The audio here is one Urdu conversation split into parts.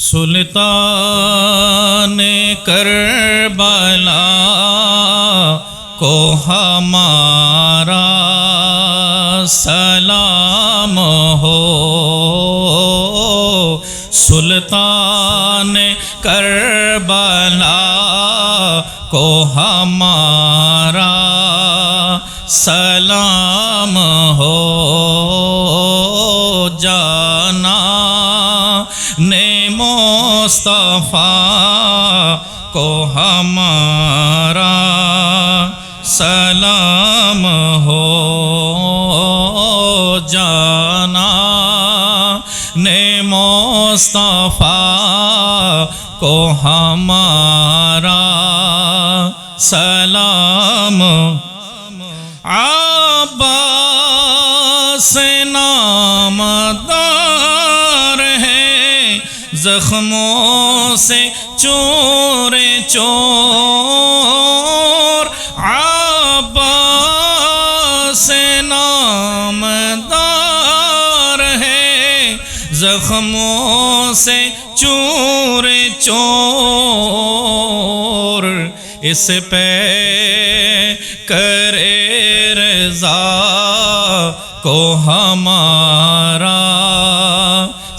سلطان کربلا کو ہمارا سلام ہو، سلطان کربلا کو ہمارا سلام ہو، جانا نے مصطفیٰ کو ہمارا سلام ہو، جانا نے مصطفیٰ کو ہمارا سلام۔ عباس نامدار ہے، زخموں سے چور چور، عباس نامدار ہے، زخموں سے چور چور، اس پہ کرے رضا کو ہمارا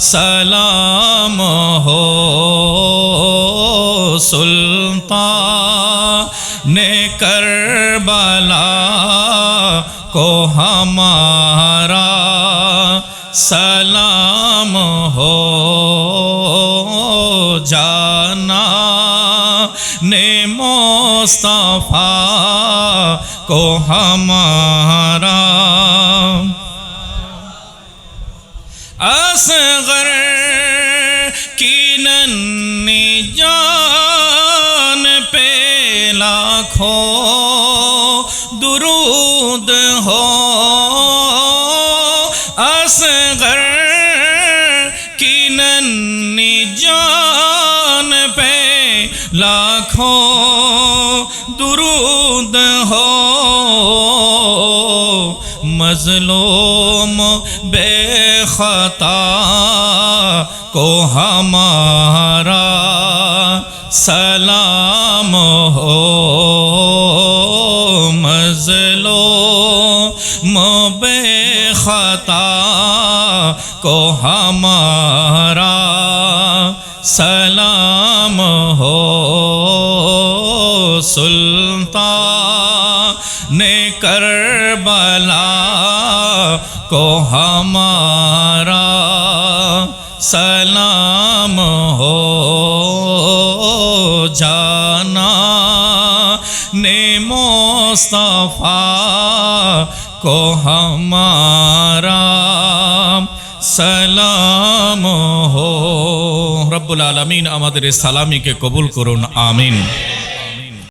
سلام ہو، سلطان کربلا کو ہمارا سلام ہو، جانا نے مصطفیٰ کو ہمارا۔ اصغر کی ننھی جان پہ لاکھوں درود ہو، اصغر کی ننھی جان پہ لاکھوں درود ہو، مظلوم بے خطا کو ہمارا سلام ہو، مظلوم بے خطا کو ہمارا سلام ہو، سلطان کربلا کو ہمارا سلام ہو، جانا نے مصطفیٰ کو ہمارا سلام ہو۔ رب العالمین আমাদের সালামিকে কবুল করুন, আমিন।